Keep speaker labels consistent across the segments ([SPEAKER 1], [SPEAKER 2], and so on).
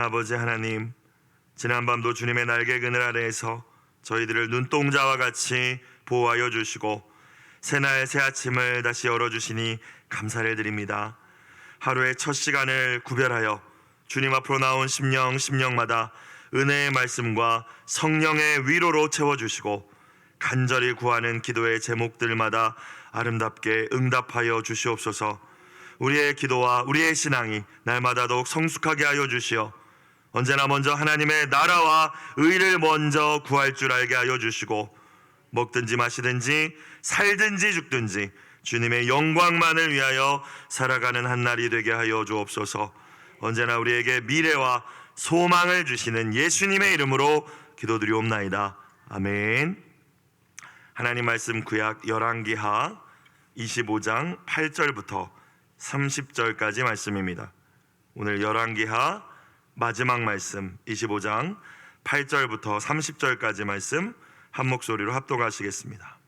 [SPEAKER 1] 아버지 하나님, 지난밤도 주님의 날개 그늘 아래에서 저희들을 눈동자와 같이 보호하여 주시고 새날 새 아침을 다시 열어주시니 감사를 드립니다. 하루의 첫 시간을 구별하여 주님 앞으로 나온 심령마다 은혜의 말씀과 성령의 위로로 채워주시고 간절히 구하는 기도의 제목들마다 아름답게 응답하여 주시옵소서. 우리의 기도와 우리의 신앙이 날마다 더욱 성숙하게 하여 주시어 언제나 먼저 하나님의 나라와 의를 먼저 구할 줄 알게 하여 주시고 먹든지 마시든지 살든지 죽든지 주님의 영광만을 위하여 살아가는 한 날이 되게 하여 주옵소서. 언제나 우리에게 미래와 소망을 주시는 예수님의 이름으로 기도드리옵나이다. 아멘. 하나님 말씀 구약 열왕기하 25장 8절부터 30절까지 말씀입니다. 오늘 열왕기하 마지막 말씀 25장 8절부터 30절까지 말씀 한 목소리로 합독하시겠습니다.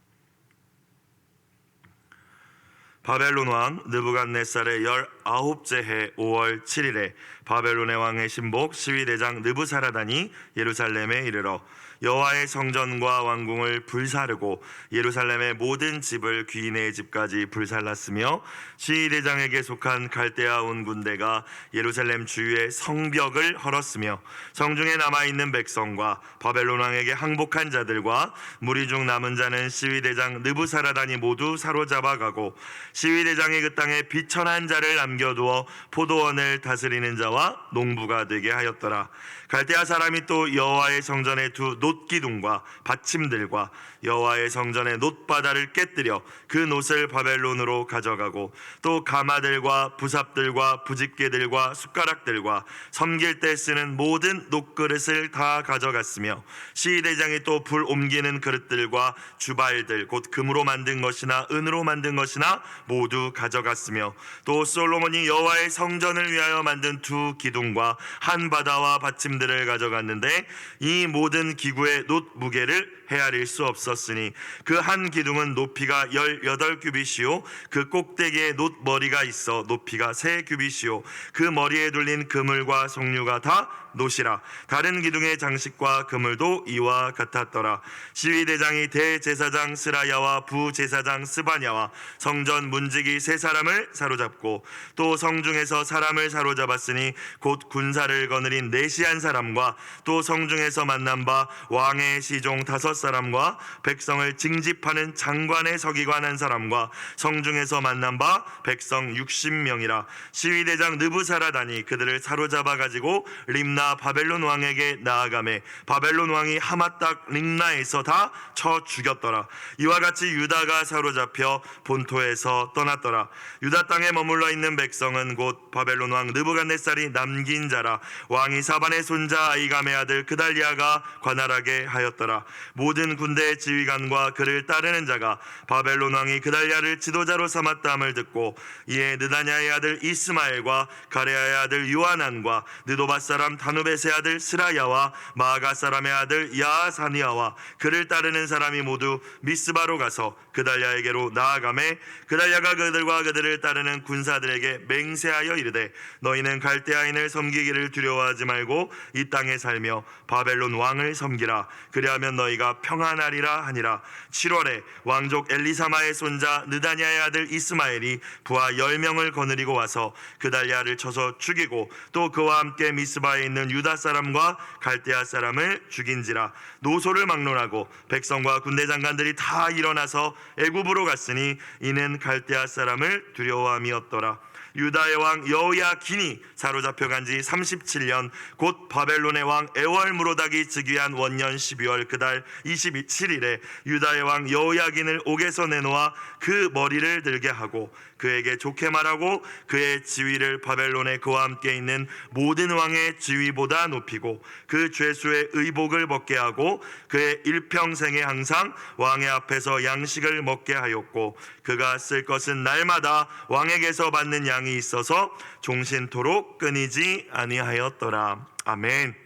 [SPEAKER 1] 바벨론 왕 느부갓네살의 19째 해 5월 7일에 바벨론의 왕의 신복 시위대장 느부사라단이 예루살렘에 이르러 여호와의 성전과 왕궁을 불사르고 예루살렘의 모든 집을 귀인의 집까지 불살랐으며 시위대장에게 속한 갈대아 온 군대가 예루살렘 주위의 성벽을 헐었으며 성중에 남아있는 백성과 바벨론 왕에게 항복한 자들과 무리 중 남은 자는 시위대장 느부사라단이 모두 사로잡아가고 시위대장이 그 땅에 비천한 자를 남겨두어 포도원을 다스리는 자와 농부가 되게 하였더라. 갈대아 사람이 또 여호와의 성전의 두 놋기둥과 받침들과 여호와의 성전의 놋바다를 깨뜨려 그 놋을 바벨론으로 가져가고 또 가마들과 부삽들과 부집개들과 숟가락들과 섬길 때 쓰는 모든 놋그릇을 다 가져갔으며 시위대장이 또 불 옮기는 그릇들과 주발들 곧 금으로 만든 것이나 은으로 만든 것이나 모두 가져갔으며 또 솔로몬이 여호와의 성전을 위하여 만든 두 기둥과 한 바다와 받침들을 가져갔는데 이 모든 기구의 놋 무게를 헤아릴 수 없었으니 그 한 기둥은 높이가 18규빗이요 그 꼭대기에 놋 머리가 있어 높이가 3규빗이요 그 머리에 둘린 그물과 송류가 다 놋이라. 다른 기둥의 장식과 그물도 이와 같았더라. 시위대장이 대제사장 스라야와 부제사장 스바냐와 성전 문지기 세 사람을 사로잡고 또 성중에서 사람을 사로잡았으니 곧 군사를 거느린 네시안 사람과 또 성중에서 만난 바 왕의 시종 5사람과 백성을 징집하는 장관의 서기관 한 사람과 성중에서 만난 바 백성 60명이라. 시위대장 느부사라단이 그들을 사로잡아 가지고 림나 바벨론 왕에게 나아가매 바벨론 왕이 하맛닥 림나에서 다 쳐 죽였더라. 이와 같이 유다가 사로잡혀 본토에서 떠났더라. 유다 땅에 머물러 있는 백성은 곧 바벨론 왕 느부갓네살이 남긴 자라. 왕이 사반의 손자 아이감의 아들 그달리아가 관할하게 하였더라. 모든 군대의 지휘관과 그를 따르는 자가 바벨론 왕이 그달리아를 지도자로 삼았다함을 듣고 이에 느다냐의 아들 이스마엘과 가레아의 아들 요하난과 느도밧 사람 다누벳의 아들 스라야와 마아가 사람의 아들 야사니아와 그를 따르는 사람이 모두 미스바로 가서 그달리아에게로 나아가매 그달리아가 그들과 그들을 따르는 군사들에게 맹세하여 이르되 너희는 갈대아인을 섬기기를 두려워하지 말고 이 땅에 살며 바벨론 왕을 섬기라. 그리하면 너희가 평안하리라 하니라. 7월에 왕족 엘리사마의 손자 느다냐의 아들 이스마엘이 부하 10명을 거느리고 와서 그달리아를 쳐서 죽이고 또 그와 함께 미스바에 있는 유다 사람과 갈대아 사람을 죽인지라. 노소를 막론하고 백성과 군대 장관들이 다 일어나서 애굽으로 갔으니 이는 갈대아 사람을 두려워함이었더라. 유다의 왕 여호야긴이 사로잡혀 간 지 37년 곧 바벨론의 왕 에월무로닥이 즉위한 원년 12월 그달 27일에 유다의 왕 여호야긴을 옥에서 내놓아 그 머리를 들게 하고 그에게 좋게 말하고 그의 지위를 바벨론에 그와 함께 있는 모든 왕의 지위보다 높이고 그 죄수의 의복을 벗게 하고 그의 일평생에 항상 왕의 앞에서 양식을 먹게 하였고 그가 쓸 것은 날마다 왕에게서 받는 양이 있어서 종신토록 끊이지 아니하였더라. 아멘.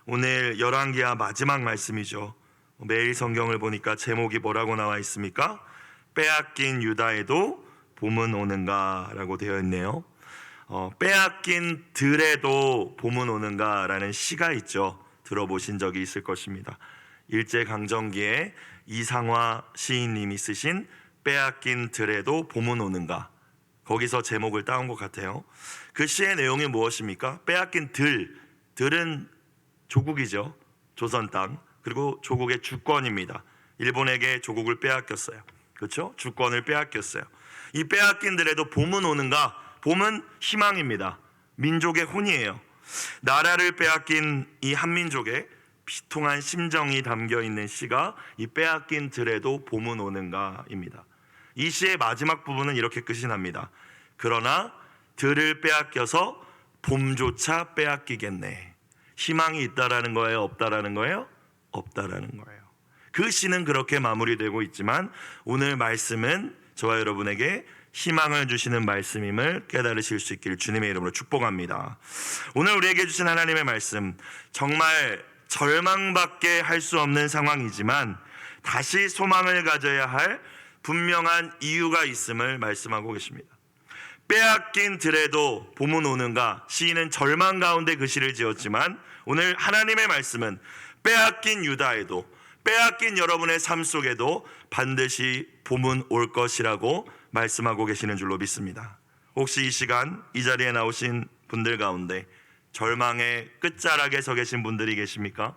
[SPEAKER 1] 오늘 열왕기하 마지막 말씀이죠. 매일 성경을 보니까 제목이 뭐라고 나와 있습니까? 빼앗긴 유다에도 봄은 오는가 라고 되어 있네요. 빼앗긴 들에도 봄은 오는가라는 시가 있죠. 들어보신 적이 있을 것입니다. 일제강점기에 이상화 시인님이 쓰신 빼앗긴 들에도 봄은 오는가, 거기서 제목을 따온 것 같아요. 그 시의 내용이 무엇입니까? 빼앗긴 들은 조국이죠. 조선 땅, 그리고 조국의 주권입니다. 일본에게 조국을 빼앗겼어요. 그렇죠? 주권을 빼앗겼어요. 이 빼앗긴 들에도 봄은 오는가? 봄은 희망입니다. 민족의 혼이에요. 나라를 빼앗긴 이 한민족의 비통한 심정이 담겨 있는 시가 이 빼앗긴 들에도 봄은 오는가입니다. 이 시의 마지막 부분은 이렇게 끝이 납니다. 그러나 들을 빼앗겨서 봄조차 빼앗기겠네. 희망이 있다라는 거예요? 없다라는 거예요? 없다라는 거예요. 그 시는 그렇게 마무리되고 있지만 오늘 말씀은 저와 여러분에게 희망을 주시는 말씀임을 깨달으실 수 있기를 주님의 이름으로 축복합니다. 오늘 우리에게 주신 하나님의 말씀, 정말 절망밖에 할 수 없는 상황이지만 다시 소망을 가져야 할 분명한 이유가 있음을 말씀하고 계십니다. 빼앗긴 들에도 봄은 오는가, 시인은 절망 가운데 그 시를 지었지만 오늘 하나님의 말씀은 빼앗긴 유다에도, 빼앗긴 여러분의 삶 속에도 반드시 봄은 올 것이라고 말씀하고 계시는 줄로 믿습니다. 혹시 이 시간 이 자리에 나오신 분들 가운데 절망의 끝자락에 서 계신 분들이 계십니까?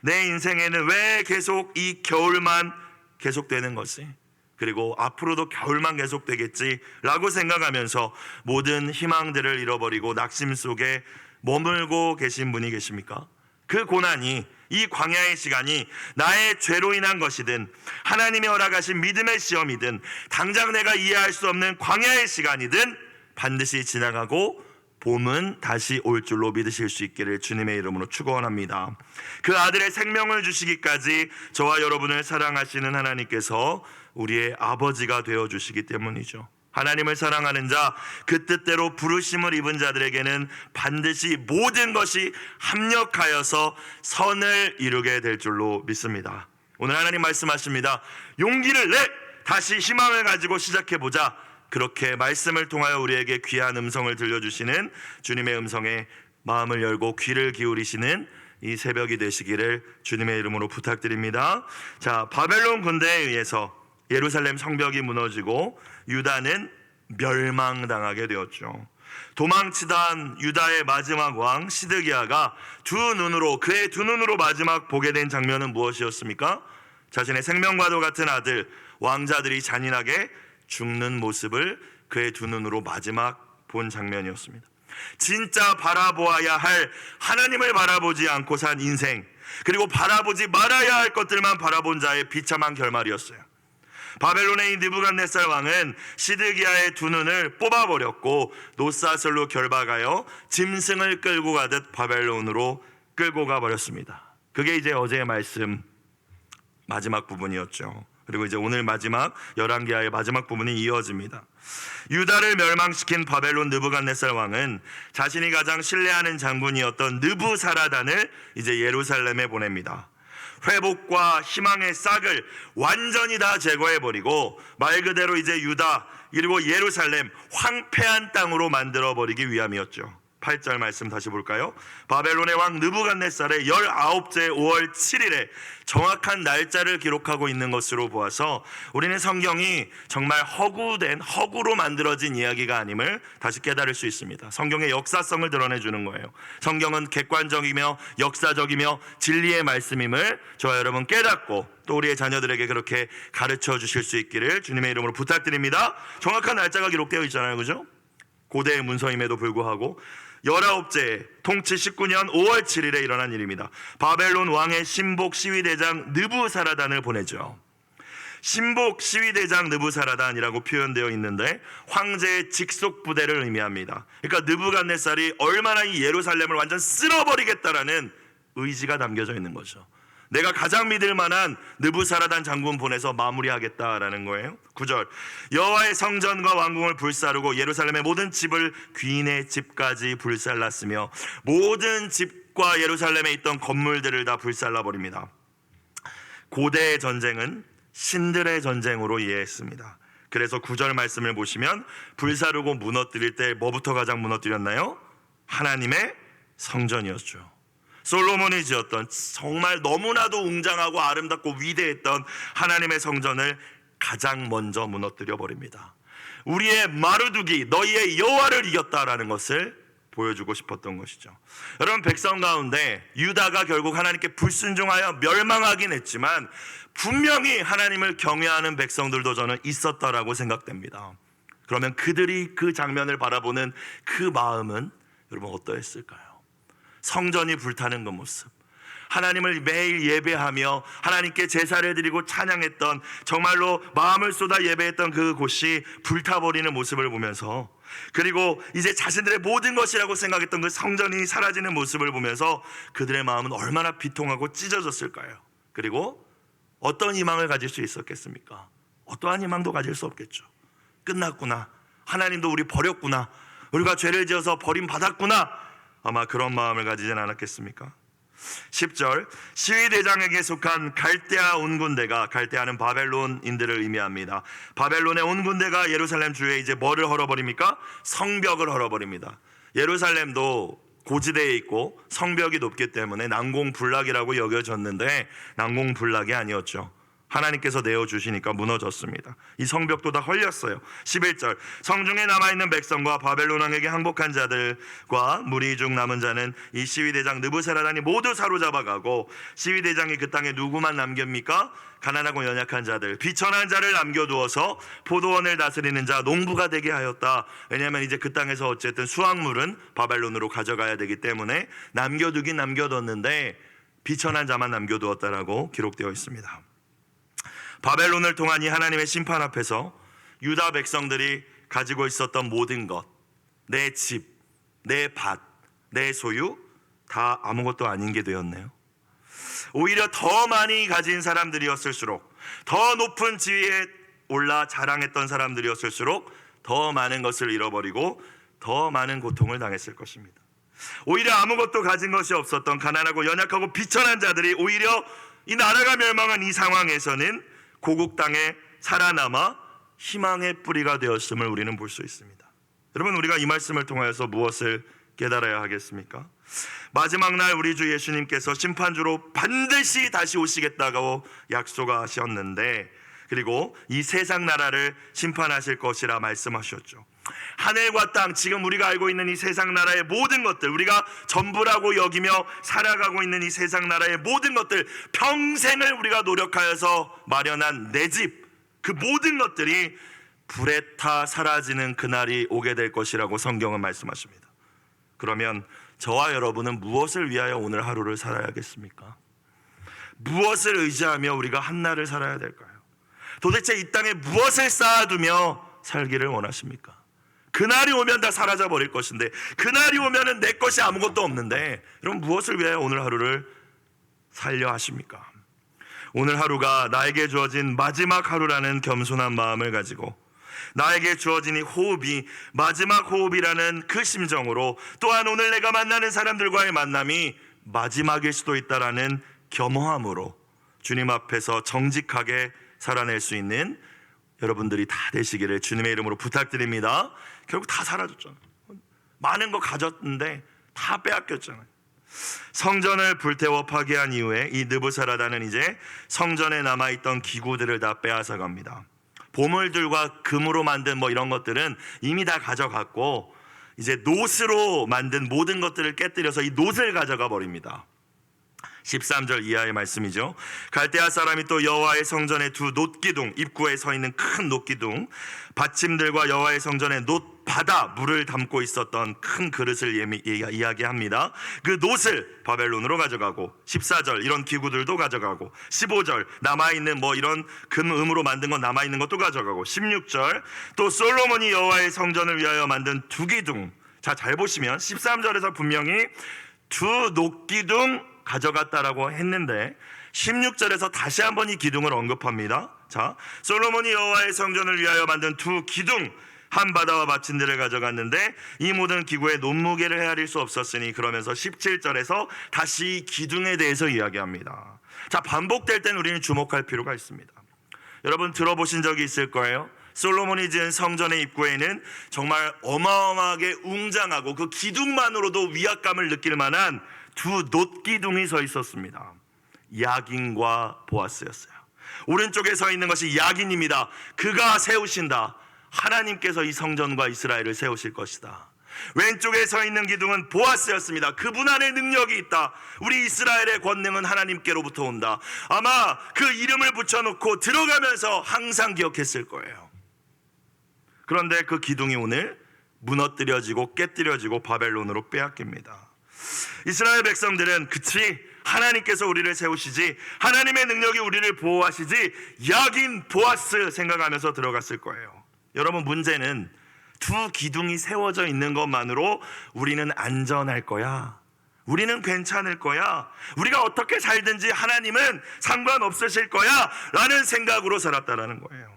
[SPEAKER 1] 내 인생에는 왜 계속 이 겨울만 계속되는 것이, 그리고 앞으로도 겨울만 계속되겠지라고 생각하면서 모든 희망들을 잃어버리고 낙심 속에 머물고 계신 분이 계십니까? 그 고난이, 이 광야의 시간이 나의 죄로 인한 것이든 하나님이 허락하신 믿음의 시험이든 당장 내가 이해할 수 없는 광야의 시간이든 반드시 지나가고 봄은 다시 올 줄로 믿으실 수 있기를 주님의 이름으로 축원합니다. 그 아들의 생명을 주시기까지 저와 여러분을 사랑하시는 하나님께서 우리의 아버지가 되어주시기 때문이죠. 하나님을 사랑하는 자, 그 뜻대로 부르심을 입은 자들에게는 반드시 모든 것이 합력하여서 선을 이루게 될 줄로 믿습니다. 오늘 하나님 말씀하십니다. 용기를 내! 다시 희망을 가지고 시작해보자. 그렇게 말씀을 통하여 우리에게 귀한 음성을 들려주시는 주님의 음성에 마음을 열고 귀를 기울이시는 이 새벽이 되시기를 주님의 이름으로 부탁드립니다. 자, 바벨론 군대에 의해서 예루살렘 성벽이 무너지고 유다는 멸망당하게 되었죠. 도망치던 유다의 마지막 왕 시드기야가 그의 두 눈으로 마지막 보게 된 장면은 무엇이었습니까? 자신의 생명과도 같은 아들, 왕자들이 잔인하게 죽는 모습을 그의 두 눈으로 마지막 본 장면이었습니다. 진짜 바라보아야 할 하나님을 바라보지 않고 산 인생, 그리고 바라보지 말아야 할 것들만 바라본 자의 비참한 결말이었어요. 바벨론의 느부갓네살 왕은 시드기야의 두 눈을 뽑아버렸고 노사슬로 결박하여 짐승을 끌고 가듯 바벨론으로 끌고 가버렸습니다. 그게 이제 어제의 말씀 마지막 부분이었죠. 그리고 이제 오늘 마지막 열왕기하의 마지막 부분이 이어집니다. 유다를 멸망시킨 바벨론 느부갓네살 왕은 자신이 가장 신뢰하는 장군이었던 느부사라단을 이제 예루살렘에 보냅니다. 회복과 희망의 싹을 완전히 다 제거해버리고 말 그대로 이제 유다 그리고 예루살렘 황폐한 땅으로 만들어버리기 위함이었죠. 8절 말씀 다시 볼까요? 바벨론의 왕 느부갓네살의 19째 5월 7일에 정확한 날짜를 기록하고 있는 것으로 보아서 우리는 성경이 정말 허구로 만들어진 이야기가 아님을 다시 깨달을 수 있습니다. 성경의 역사성을 드러내주는 거예요. 성경은 객관적이며 역사적이며 진리의 말씀임을 저와 여러분 깨닫고 또 우리의 자녀들에게 그렇게 가르쳐 주실 수 있기를 주님의 이름으로 부탁드립니다. 정확한 날짜가 기록되어 있잖아요, 그죠? 고대의 문서임에도 불구하고 19째 통치 19년 5월 7일에 일어난 일입니다. 바벨론 왕의 신복 시위대장 느부사라단을 보내죠. 신복 시위대장 느부사라단이라고 표현되어 있는데 황제의 직속 부대를 의미합니다. 그러니까 느부갓네살이 얼마나 이 예루살렘을 완전 쓸어버리겠다라는 의지가 담겨져 있는 거죠. 내가 가장 믿을 만한 느부사라단 장군 보내서 마무리하겠다라는 거예요. 9절 여호와의 성전과 왕궁을 불사르고 예루살렘의 모든 집을 귀인의 집까지 불살랐으며 모든 집과 예루살렘에 있던 건물들을 다 불살라버립니다. 고대의 전쟁은 신들의 전쟁으로 이해했습니다. 그래서 9절 말씀을 보시면 불사르고 무너뜨릴 때 뭐부터 가장 무너뜨렸나요? 하나님의 성전이었죠. 솔로몬이 지었던 정말 너무나도 웅장하고 아름답고 위대했던 하나님의 성전을 가장 먼저 무너뜨려 버립니다. 우리의 마르두기 너희의 여호와를 이겼다라는 것을 보여주고 싶었던 것이죠. 여러분, 백성 가운데 유다가 결국 하나님께 불순종하여 멸망하긴 했지만 분명히 하나님을 경외하는 백성들도 저는 있었다라고 생각됩니다. 그러면 그들이 그 장면을 바라보는 그 마음은 여러분 어떠했을까요? 성전이 불타는 그 모습, 하나님을 매일 예배하며 하나님께 제사를 드리고 찬양했던, 정말로 마음을 쏟아 예배했던 그 곳이 불타버리는 모습을 보면서, 그리고 이제 자신들의 모든 것이라고 생각했던 그 성전이 사라지는 모습을 보면서 그들의 마음은 얼마나 비통하고 찢어졌을까요? 그리고 어떤 희망을 가질 수 있었겠습니까? 어떠한 희망도 가질 수 없겠죠. 끝났구나, 하나님도 우리 버렸구나, 우리가 죄를 지어서 버림받았구나, 아마 그런 마음을 가지진 않았겠습니까? 10절, 시위대장에게 속한 갈대아 온 군대가, 갈대아는 바벨론인들을 의미합니다. 바벨론의 온 군대가 예루살렘 주위에 이제 뭐를 헐어버립니까? 성벽을 헐어버립니다. 예루살렘도 고지대에 있고 성벽이 높기 때문에 난공불락이라고 여겨졌는데 난공불락이 아니었죠. 하나님께서 내어주시니까 무너졌습니다. 이 성벽도 다 헐렸어요. 11절, 성중에 남아있는 백성과 바벨론 왕에게 항복한 자들과 무리 중 남은 자는 이 시위대장 느부사라단이 모두 사로잡아가고, 시위대장이 그 땅에 누구만 남깁니까? 가난하고 연약한 자들, 비천한 자를 남겨두어서 포도원을 다스리는 자, 농부가 되게 하였다. 왜냐하면 이제 그 땅에서 어쨌든 수확물은 바벨론으로 가져가야 되기 때문에 남겨두긴 남겨뒀는데 비천한 자만 남겨두었다라고 기록되어 있습니다. 바벨론을 통한 이 하나님의 심판 앞에서 유다 백성들이 가지고 있었던 모든 것, 내 집, 내 밭, 내 소유, 다 아무것도 아닌 게 되었네요. 오히려 더 많이 가진 사람들이었을수록, 더 높은 지위에 올라 자랑했던 사람들이었을수록 더 많은 것을 잃어버리고 더 많은 고통을 당했을 것입니다. 오히려 아무것도 가진 것이 없었던 가난하고 연약하고 비천한 자들이 오히려 이 나라가 멸망한 이 상황에서는 고국 땅에 살아남아 희망의 뿌리가 되었음을 우리는 볼 수 있습니다. 여러분, 우리가 이 말씀을 통하여서 무엇을 깨달아야 하겠습니까? 마지막 날 우리 주 예수님께서 심판주로 반드시 다시 오시겠다고 약속하셨는데, 그리고 이 세상 나라를 심판하실 것이라 말씀하셨죠. 하늘과 땅, 지금 우리가 알고 있는 이 세상 나라의 모든 것들, 우리가 전부라고 여기며 살아가고 있는 이 세상 나라의 모든 것들, 평생을 우리가 노력하여서 마련한 내 집, 그 모든 것들이 불에 타 사라지는 그날이 오게 될 것이라고 성경은 말씀하십니다. 그러면 저와 여러분은 무엇을 위하여 오늘 하루를 살아야겠습니까? 무엇을 의지하며 우리가 한날을 살아야 될까요? 도대체 이 땅에 무엇을 쌓아두며 살기를 원하십니까? 그날이 오면 다 사라져 버릴 것인데, 그날이 오면은 내 것이 아무것도 없는데, 그럼 무엇을 위하여 오늘 하루를 살려 하십니까? 오늘 하루가 나에게 주어진 마지막 하루라는 겸손한 마음을 가지고, 나에게 주어진 이 호흡이 마지막 호흡이라는 그 심정으로, 또한 오늘 내가 만나는 사람들과의 만남이 마지막일 수도 있다라는 겸허함으로 주님 앞에서 정직하게 살아낼 수 있는 여러분들이 다 되시기를 주님의 이름으로 부탁드립니다. 결국 다 사라졌잖아요. 많은 거 가졌는데 다 빼앗겼잖아요. 성전을 불태워 파괴한 이후에 이 느부사라단은 이제 성전에 남아있던 기구들을 다 빼앗아 갑니다. 보물들과 금으로 만든 뭐 이런 것들은 이미 다 가져갔고, 이제 놋으로 만든 모든 것들을 깨뜨려서 이 놋을 가져가 버립니다. 13절 이하의 말씀이죠. 갈대아 사람이 또 여호와의 성전의 두 놋기둥, 입구에 서 있는 큰 놋기둥, 받침들과 여호와의 성전의 놋바다, 물을 담고 있었던 큰 그릇을 이야기합니다. 그 놋을 바벨론으로 가져가고, 14절 이런 기구들도 가져가고, 15절 남아있는 뭐 이런 금으로 만든 건 남아있는 것도 가져가고, 16절 또 솔로몬이 여호와의 성전을 위하여 만든 두 기둥. 자, 잘 보시면 13절에서 분명히 두 놋기둥 가져갔다라고 했는데 16절에서 다시 한번 이 기둥을 언급합니다. 자, 솔로몬이 여호와의 성전을 위하여 만든 두 기둥, 한 바다와 받침들을 가져갔는데 이 모든 기구의 논무게를 헤아릴 수 없었으니, 그러면서 17절에서 다시 기둥에 대해서 이야기합니다. 자, 반복될 땐 우리는 주목할 필요가 있습니다. 여러분 들어보신 적이 있을 거예요. 솔로몬이 지은 성전의 입구에는 정말 어마어마하게 웅장하고 그 기둥만으로도 위압감을 느낄 만한 두 놋기둥이 서 있었습니다. 야긴과 보아스였어요. 오른쪽에 서 있는 것이 야긴입니다. 그가 세우신다. 하나님께서 이 성전과 이스라엘을 세우실 것이다. 왼쪽에 서 있는 기둥은 보아스였습니다. 그분 안에 능력이 있다. 우리 이스라엘의 권능은 하나님께로부터 온다. 아마 그 이름을 붙여놓고 들어가면서 항상 기억했을 거예요. 그런데 그 기둥이 오늘 무너뜨려지고 깨뜨려지고 바벨론으로 빼앗깁니다. 이스라엘 백성들은 그치, 하나님께서 우리를 세우시지, 하나님의 능력이 우리를 보호하시지, 야긴 보아스 생각하면서 들어갔을 거예요. 여러분, 문제는 두 기둥이 세워져 있는 것만으로 우리는 안전할 거야, 우리는 괜찮을 거야, 우리가 어떻게 살든지 하나님은 상관없으실 거야 라는 생각으로 살았다라는 거예요.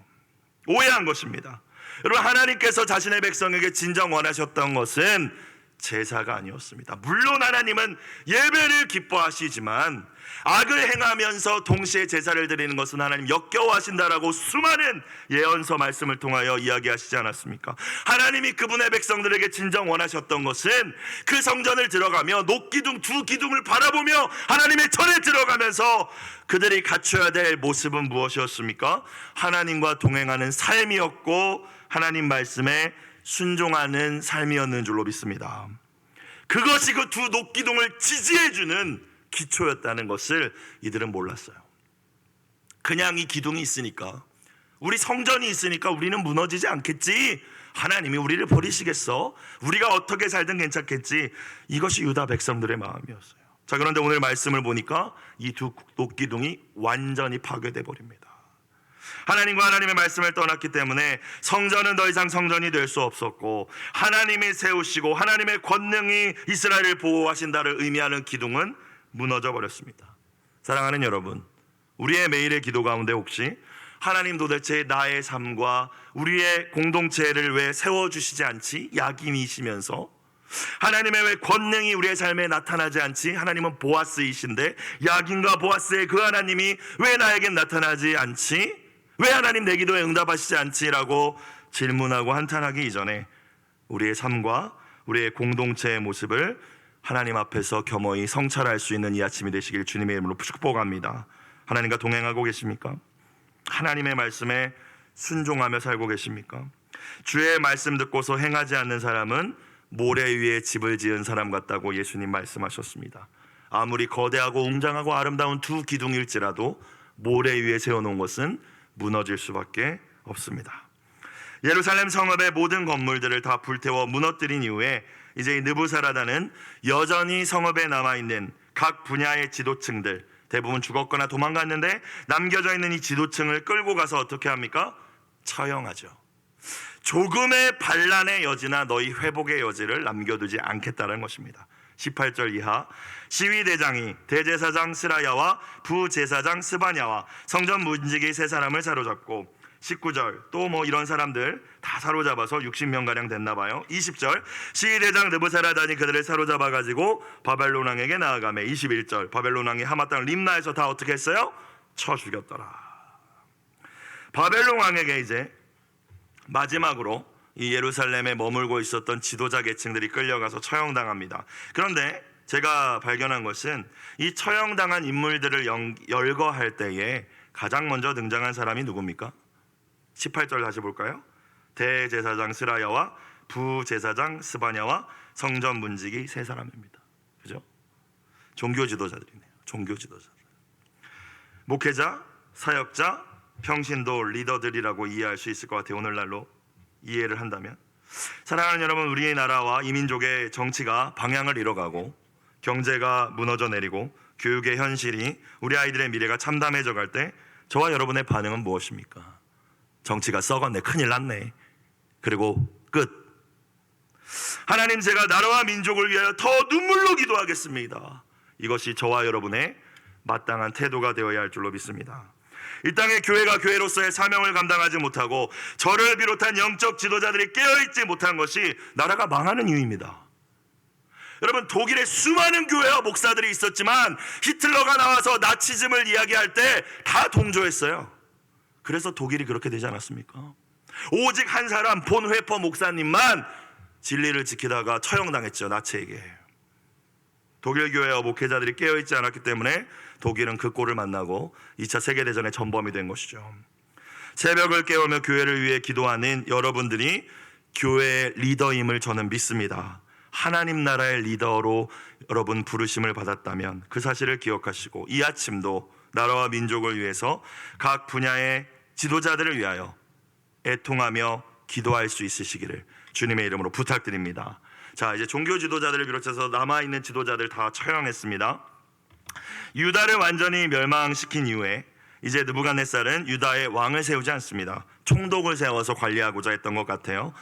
[SPEAKER 1] 오해한 것입니다. 여러분, 하나님께서 자신의 백성에게 진정 원하셨던 것은 제사가 아니었습니다. 물론 하나님은 예배를 기뻐하시지만 악을 행하면서 동시에 제사를 드리는 것은 하나님 역겨워하신다라고 수많은 예언서 말씀을 통하여 이야기하시지 않았습니까? 하나님이 그분의 백성들에게 진정 원하셨던 것은 그 성전을 들어가며 녹기둥 두 기둥을 바라보며 하나님의 전에 들어가면서 그들이 갖춰야 될 모습은 무엇이었습니까? 하나님과 동행하는 삶이었고 하나님 말씀에 순종하는 삶이었는 줄로 믿습니다. 그것이 그 두 녹기둥을 지지해주는 기초였다는 것을 이들은 몰랐어요. 그냥 이 기둥이 있으니까, 우리 성전이 있으니까 우리는 무너지지 않겠지, 하나님이 우리를 버리시겠어, 우리가 어떻게 살든 괜찮겠지, 이것이 유다 백성들의 마음이었어요. 자, 그런데 오늘 말씀을 보니까 이 두 녹기둥이 완전히 파괴돼 버립니다. 하나님과 하나님의 말씀을 떠났기 때문에 성전은 더 이상 성전이 될 수 없었고, 하나님이 세우시고 하나님의 권능이 이스라엘을 보호하신다를 의미하는 기둥은 무너져 버렸습니다. 사랑하는 여러분, 우리의 매일의 기도 가운데 혹시 하나님 도대체 나의 삶과 우리의 공동체를 왜 세워주시지 않지? 야긴이시면서 하나님의 왜 권능이 우리의 삶에 나타나지 않지? 하나님은 보아스이신데 야긴과 보아스의 그 하나님이 왜 나에겐 나타나지 않지? 왜 하나님 내 기도에 응답하시지 않지라고 질문하고 한탄하기 이전에 우리의 삶과 우리의 공동체의 모습을 하나님 앞에서 겸허히 성찰할 수 있는 이 아침이 되시길 주님의 이름으로 축복합니다. 하나님과 동행하고 계십니까? 하나님의 말씀에 순종하며 살고 계십니까? 주의 말씀 듣고서 행하지 않는 사람은 모래 위에 집을 지은 사람 같다고 예수님 말씀하셨습니다. 아무리 거대하고 웅장하고 아름다운 두 기둥일지라도 모래 위에 세워놓은 것은 무너질 수밖에 없습니다. 예루살렘 성읍의 모든 건물들을 다 불태워 무너뜨린 이후에 이제 느부사라단은 여전히 성읍에 남아있는 각 분야의 지도층들, 대부분 죽었거나 도망갔는데 남겨져 있는 이 지도층을 끌고 가서 어떻게 합니까? 처형하죠. 조금의 반란의 여지나 너희 회복의 여지를 남겨두지 않겠다는 것입니다. 18절 이하, 시위대장이 대제사장 스라야와 부제사장 스바냐와 성전 문지기 세 사람을 사로잡고, 19절 또 뭐 이런 사람들 다 사로잡아서 60명가량 됐나봐요. 20절 시위대장 느부사라단이 그들을 사로잡아가지고 바벨론 왕에게 나아가매. 21절 바벨론 왕이 하마 땅 림나에서 다 어떻게 했어요? 쳐 죽였더라. 바벨론 왕에게 이제 마지막으로 이 예루살렘에 머물고 있었던 지도자 계층들이 끌려가서 처형당합니다. 그런데 제가 발견한 것은 이 처형당한 인물들을 열거할 때에 가장 먼저 등장한 사람이 누굽니까? 18절 다시 볼까요? 대제사장 스라야와 부제사장 스바냐와 성전 문지기 세 사람입니다. 그죠? 종교 지도자들이네요. 종교 지도자들. 목회자, 사역자, 평신도, 리더들이라고 이해할 수 있을 것 같아요. 오늘날로 이해를 한다면. 사랑하는 여러분, 우리의 나라와 이 민족의 정치가 방향을 잃어가고 경제가 무너져 내리고 교육의 현실이, 우리 아이들의 미래가 참담해져 갈 때 저와 여러분의 반응은 무엇입니까? 정치가 썩었네, 큰일 났네, 그리고 끝. 하나님, 제가 나라와 민족을 위하여 더 눈물로 기도하겠습니다. 이것이 저와 여러분의 마땅한 태도가 되어야 할 줄로 믿습니다. 이 땅의 교회가 교회로서의 사명을 감당하지 못하고 저를 비롯한 영적 지도자들이 깨어있지 못한 것이 나라가 망하는 이유입니다. 여러분, 독일에 수많은 교회와 목사들이 있었지만 히틀러가 나와서 나치즘을 이야기할 때 다 동조했어요. 그래서 독일이 그렇게 되지 않았습니까? 오직 한 사람 본 회퍼 목사님만 진리를 지키다가 처형당했죠. 나치에게. 독일 교회와 목회자들이 깨어있지 않았기 때문에 독일은 그 꼴을 만나고 2차 세계대전의 전범이 된 것이죠. 새벽을 깨우며 교회를 위해 기도하는 여러분들이 교회의 리더임을 저는 믿습니다. 하나님 나라의 리더로 여러분 부르심을 받았다면 그 사실을 기억하시고 이 아침도 나라와 민족을 위해서 각 분야의 지도자들을 위하여 애통하며 기도할 수 있으시기를 주님의 이름으로 부탁드립니다. 자, 이제 종교 지도자들을 비롯해서 남아있는 지도자들 다 처형했습니다. 유다를 완전히 멸망시킨 이후에 이제 느부갓네살은 유다의 왕을 세우지 않습니다. 총독을 세워서 관리하고자 했던 것 같아요.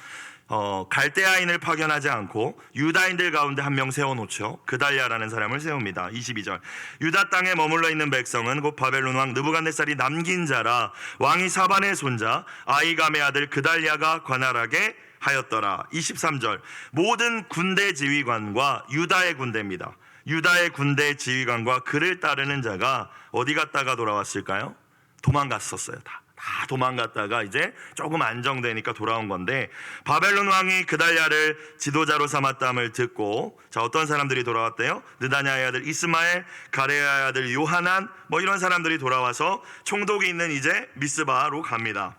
[SPEAKER 1] 갈대아인을 파견하지 않고 유다인들 가운데 한 명 세워놓죠. 그달랴라는 사람을 세웁니다. 22절, 유다 땅에 머물러 있는 백성은 곧 바벨론 왕 느부갓네살이 남긴 자라 왕이 사반의 손자 아이감의 아들 그달랴가 관할하게 하였더라. 23절, 모든 군대 지휘관과 유다의 군대입니다. 유다의 군대 지휘관과 그를 따르는 자가 어디 갔다가 돌아왔을까요? 도망갔었어요. 다 도망갔다가 이제 조금 안정되니까 돌아온 건데, 바벨론 왕이 그달랴를 지도자로 삼았다함을 듣고 자, 어떤 사람들이 돌아왔대요? 느다냐의 아들 이스마엘, 가레야의 아들 요하난, 이런 사람들이 돌아와서 총독이 있는 이제 미스바로 갑니다.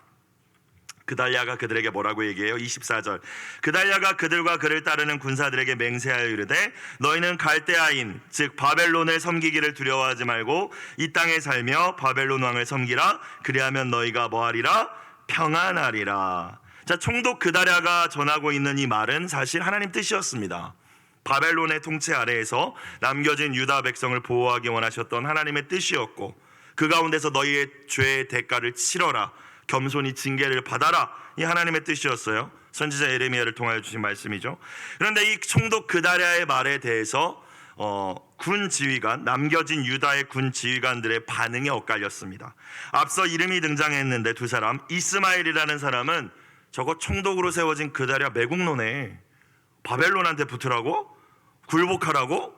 [SPEAKER 1] 그달랴가 그들에게 뭐라고 얘기해요? 24절, 그달랴가 그들과 그를 따르는 군사들에게 맹세하여 이르되 너희는 갈대아인 즉 바벨론을 섬기기를 두려워하지 말고 이 땅에 살며 바벨론 왕을 섬기라. 그리하면 너희가 뭐하리라? 평안하리라. 자, 총독 그달랴가 전하고 있는 이 말은 사실 하나님 뜻이었습니다. 바벨론의 통치 아래에서 남겨진 유다 백성을 보호하기 원하셨던 하나님의 뜻이었고, 그 가운데서 너희의 죄의 대가를 치러라, 겸손히 징계를 받아라, 이 하나님의 뜻이었어요. 선지자 예레미야를 통하여 주신 말씀이죠. 그런데 이 총독 그달랴의 말에 대해서 군 지휘관, 남겨진 유다의 군 지휘관들의 반응이 엇갈렸습니다. 앞서 이름이 등장했는데 두 사람, 이스마엘이라는 사람은 저거 총독으로 세워진 그달랴 매국노네, 바벨론한테 붙으라고? 굴복하라고?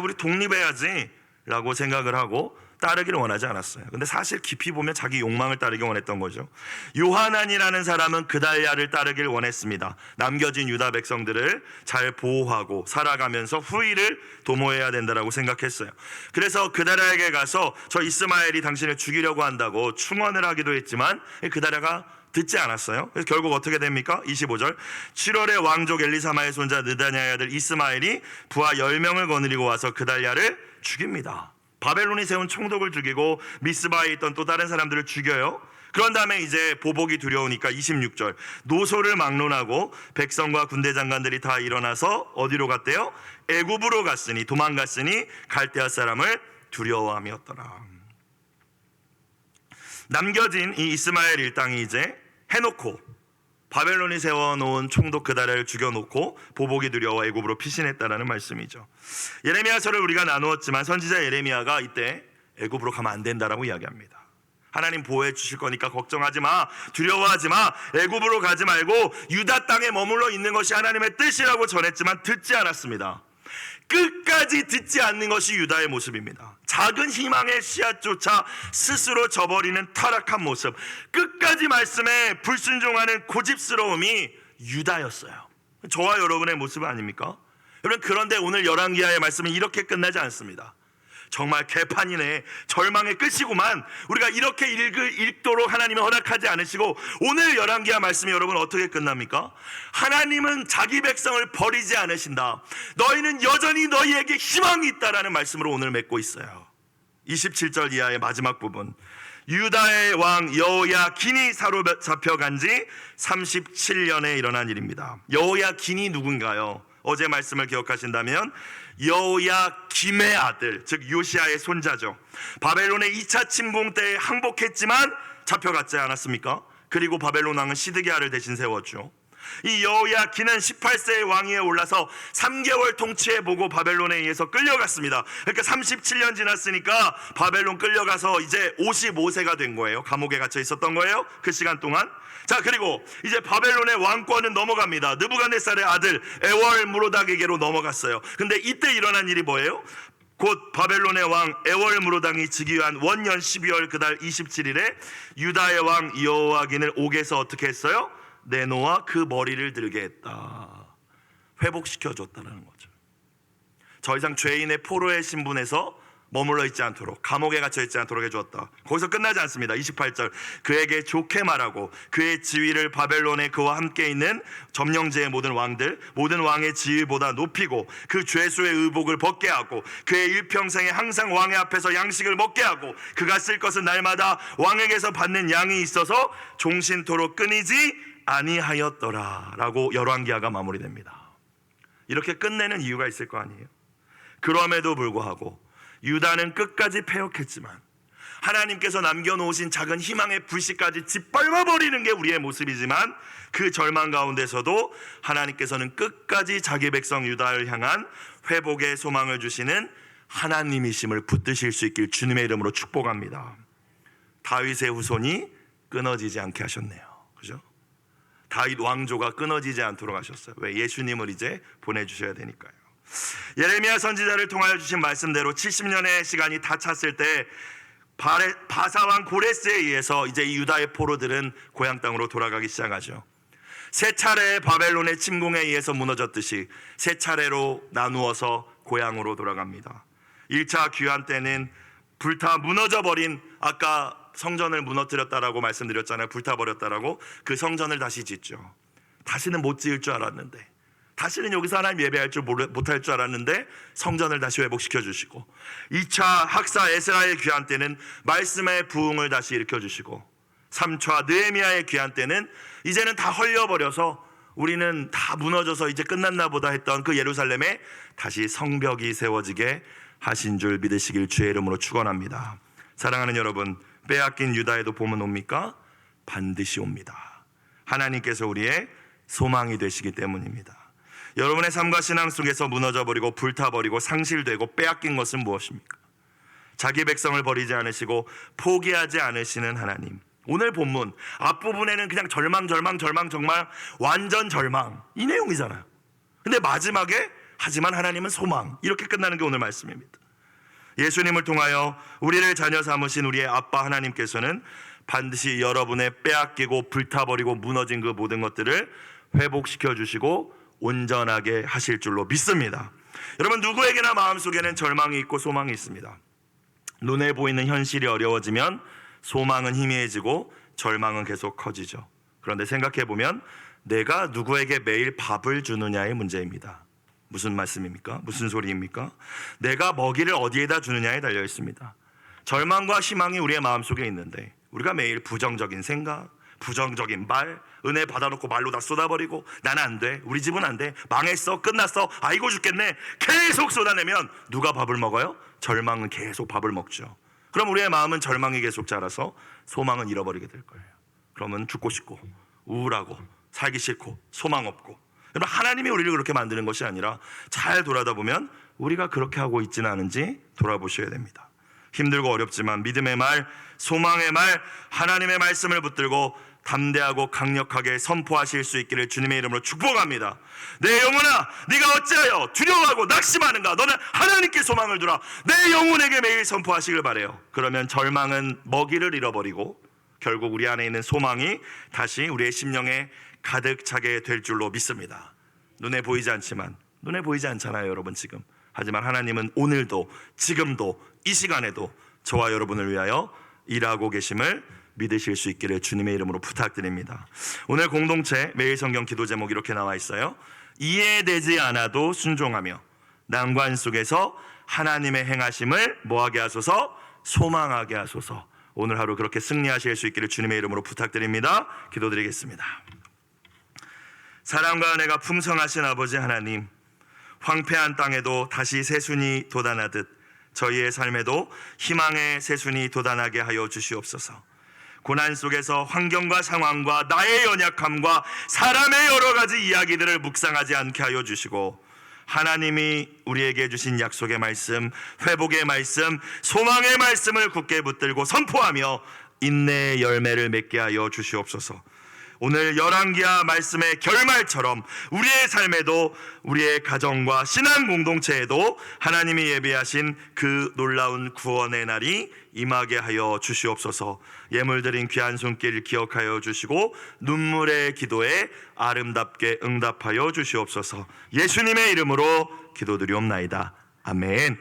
[SPEAKER 1] 우리 독립해야지 라고 생각을 하고 따르기를 원하지 않았어요. 근데 사실 깊이 보면 자기 욕망을 따르기 원했던 거죠. 요하난이라는 사람은 그달랴를 따르길 원했습니다. 남겨진 유다 백성들을 잘 보호하고 살아가면서 후위를 도모해야 된다고 생각했어요. 그래서 그달랴에게 가서 저 이스마엘이 당신을 죽이려고 한다고 충언을 하기도 했지만 그달랴가 듣지 않았어요. 그래서 결국 어떻게 됩니까? 25절, 7월에 왕족 엘리사마의 손자 느다냐의 아들 이스마엘이 부하 10명을 거느리고 와서 그달랴를 죽입니다. 바벨론이 세운 총독을 죽이고 미스바에 있던 또 다른 사람들을 죽여요. 그런 다음에 이제 보복이 두려우니까 26절, 노소를 막론하고 백성과 군대 장관들이 다 일어나서 어디로 갔대요? 애굽으로 갔으니, 도망갔으니 갈대아 사람을 두려워함이었더라. 남겨진 이 이스마엘 일당이 이제 해놓고 바벨론이 세워놓은 총독 그달랴를 죽여놓고 보복이 두려워 애굽으로 피신했다라는 말씀이죠. 예레미야서를 우리가 나누었지만 선지자 예레미야가 이때 애굽으로 가면 안 된다라고 이야기합니다. 하나님 보호해 주실 거니까 걱정하지 마, 두려워하지 마, 애굽으로 가지 말고 유다 땅에 머물러 있는 것이 하나님의 뜻이라고 전했지만 듣지 않았습니다. 끝까지 듣지 않는 것이 유다의 모습입니다. 작은 희망의 씨앗조차 스스로 저버리는 타락한 모습, 끝까지 말씀에 불순종하는 고집스러움이 유다였어요. 저와 여러분의 모습 아닙니까? 여러분, 그런데 오늘 열왕기하의 말씀은 이렇게 끝나지 않습니다. 정말 개판이네, 절망의 끝이구만, 우리가 이렇게 읽도록 하나님은 허락하지 않으시고, 오늘 열왕기하 말씀이 여러분 어떻게 끝납니까? 하나님은 자기 백성을 버리지 않으신다, 너희는 여전히 너희에게 희망이 있다라는 말씀으로 오늘 맺고 있어요. 27절 이하의 마지막 부분, 유다의 왕 여호야긴이 사로잡혀간 지 37년에 일어난 일입니다. 여호야긴이 누군가요? 어제 말씀을 기억하신다면 여호야김의 아들, 즉 요시야의 손자죠. 바벨론의 2차 침공 때 항복했지만 잡혀갔지 않았습니까? 그리고 바벨론 왕은 시드기야를 대신 세웠죠. 이 여호야긴은 18세의 왕위에 올라서 3개월 통치해보고 바벨론에 의해서 끌려갔습니다. 그러니까 37년 지났으니까 바벨론 끌려가서 이제 55세가 된 거예요. 감옥에 갇혀 있었던 거예요, 그 시간 동안. 자, 그리고 이제 바벨론의 왕권은 넘어갑니다. 느부갓네살의 아들 에월무로닥에게로 넘어갔어요. 근데 이때 일어난 일이 뭐예요? 곧 바벨론의 왕 에월무로당이 즉위한 원년 12월 그달 27일에 유다의 왕 여호와긴을 옥에서 어떻게 했어요? 내놓아 그 머리를 들게 했다. 회복시켜줬다는 거죠. 더 이상 죄인의 포로의 신분에서 머물러 있지 않도록, 감옥에 갇혀 있지 않도록 해주었다. 거기서 끝나지 않습니다. 28절, 그에게 좋게 말하고 그의 지위를 바벨론에 그와 함께 있는 점령지의 모든 왕들, 모든 왕의 지위보다 높이고 그 죄수의 의복을 벗게 하고 그의 일평생에 항상 왕의 앞에서 양식을 먹게 하고 그가 쓸 것은 날마다 왕에게서 받는 양이 있어서 종신토록 끊이지 아니하였더라 라고 열왕기하가 마무리됩니다. 이렇게 끝내는 이유가 있을 거 아니에요. 그럼에도 불구하고 유다는 끝까지 패역했지만 하나님께서 남겨놓으신 작은 희망의 불씨까지 짓밟아버리는 게 우리의 모습이지만 그 절망 가운데서도 하나님께서는 끝까지 자기 백성 유다를 향한 회복의 소망을 주시는 하나님이심을 붙드실 수 있길 주님의 이름으로 축복합니다. 다윗의 후손이 끊어지지 않게 하셨네요. 그죠? 다윗 왕조가 끊어지지 않도록 하셨어요. 왜? 예수님을 이제 보내주셔야 되니까요. 예레미야 선지자를 통하여 주신 말씀대로 70년의 시간이 다 찼을 때 바사왕 고레스에 의해서 이제 이 유다의 포로들은 고향 땅으로 돌아가기 시작하죠. 세 차례 바벨론의 침공에 의해서 무너졌듯이 세 차례로 나누어서 고향으로 돌아갑니다. 1차 귀환 때는 불타 무너져버린, 아까 성전을 무너뜨렸다라고 말씀드렸잖아요. 불타버렸다라고. 그 성전을 다시 짓죠. 다시는 못 지을 줄 알았는데, 다시는 여기서 하나님 예배할 줄 못할 줄 알았는데 성전을 다시 회복시켜 주시고, 2차 학사 에스라의 귀환 때는 말씀의 부흥을 다시 일으켜 주시고, 3차 느헤미야의 귀환 때는 이제는 다 헐려버려서 우리는 다 무너져서 이제 끝났나 보다 했던 그 예루살렘에 다시 성벽이 세워지게 하신 줄 믿으시길 주의 이름으로 축원합니다. 사랑하는 여러분, 빼앗긴 유다에도 봄은 옵니까? 반드시 옵니다. 하나님께서 우리의 소망이 되시기 때문입니다. 여러분의 삶과 신앙 속에서 무너져버리고 불타버리고 상실되고 빼앗긴 것은 무엇입니까? 자기 백성을 버리지 않으시고 포기하지 않으시는 하나님. 오늘 본문 앞부분에는 그냥 절망 완전 절망 이 내용이잖아요. 근데 마지막에 하지만 하나님은 소망, 이렇게 끝나는 게 오늘 말씀입니다. 예수님을 통하여 우리를 자녀 삼으신 우리의 아빠 하나님께서는 반드시 여러분의 빼앗기고 불타버리고 무너진 그 모든 것들을 회복시켜 주시고 온전하게 하실 줄로 믿습니다. 여러분, 누구에게나 마음속에는 절망이 있고 소망이 있습니다. 눈에 보이는 현실이 어려워지면 소망은 희미해지고 절망은 계속 커지죠. 그런데 생각해보면 내가 누구에게 매일 밥을 주느냐의 문제입니다. 무슨 말씀입니까? 무슨 소리입니까? 내가 먹이를 어디에다 주느냐에 달려 있습니다. 절망과 희망이 우리의 마음속에 있는데 우리가 매일 부정적인 생각, 부정적인 말, 은혜 받아놓고 말로 다 쏟아버리고 나는 안 돼, 우리 집은 안 돼, 망했어, 끝났어, 아이고 죽겠네, 계속 쏟아내면 누가 밥을 먹어요? 절망은 계속 밥을 먹죠. 그럼 우리의 마음은 절망이 계속 자라서 소망은 잃어버리게 될 거예요. 그러면 죽고 싶고 우울하고 살기 싫고 소망 없고. 여러분, 하나님이 우리를 그렇게 만드는 것이 아니라 잘 돌아다 보면 우리가 그렇게 하고 있지는 않은지 돌아보셔야 됩니다. 힘들고 어렵지만 믿음의 말, 소망의 말, 하나님의 말씀을 붙들고 담대하고 강력하게 선포하실 수 있기를 주님의 이름으로 축복합니다. 내 영혼아, 네가 어찌하여 두려워하고 낙심하는가? 너는 하나님께 소망을 두라. 내 영혼에게 매일 선포하시길 바라요. 그러면 절망은 먹이를 잃어버리고 결국 우리 안에 있는 소망이 다시 우리의 심령에 가득 차게 될 줄로 믿습니다. 눈에 보이지 않지만, 눈에 보이지 않잖아요 여러분 지금. 하지만 하나님은 오늘도 지금도 이 시간에도 저와 여러분을 위하여 일하고 계심을 믿으실 수 있기를 주님의 이름으로 부탁드립니다. 오늘 공동체 매일 성경 기도 제목 이렇게 나와 있어요. 이해되지 않아도 순종하며 난관 속에서 하나님의 행하심을 뭐하게 하소서? 소망하게 하소서. 오늘 하루 그렇게 승리하실 수 있기를 주님의 이름으로 부탁드립니다. 기도드리겠습니다. 사랑과 은혜가 풍성하신 아버지 하나님, 황폐한 땅에도 다시 새순이 돋아나듯 저희의 삶에도 희망의 새순이 돋아나게 하여 주시옵소서. 고난 속에서 환경과 상황과 나의 연약함과 사람의 여러 가지 이야기들을 묵상하지 않게 하여 주시고, 하나님이 우리에게 주신 약속의 말씀, 회복의 말씀, 소망의 말씀을 굳게 붙들고 선포하며 인내의 열매를 맺게 하여 주시옵소서. 오늘 열왕기하 말씀의 결말처럼 우리의 삶에도, 우리의 가정과 신앙 공동체에도 하나님이 예비하신 그 놀라운 구원의 날이 임하게 하여 주시옵소서. 예물드린 귀한 손길 기억하여 주시고 눈물의 기도에 아름답게 응답하여 주시옵소서. 예수님의 이름으로 기도드리옵나이다. 아멘.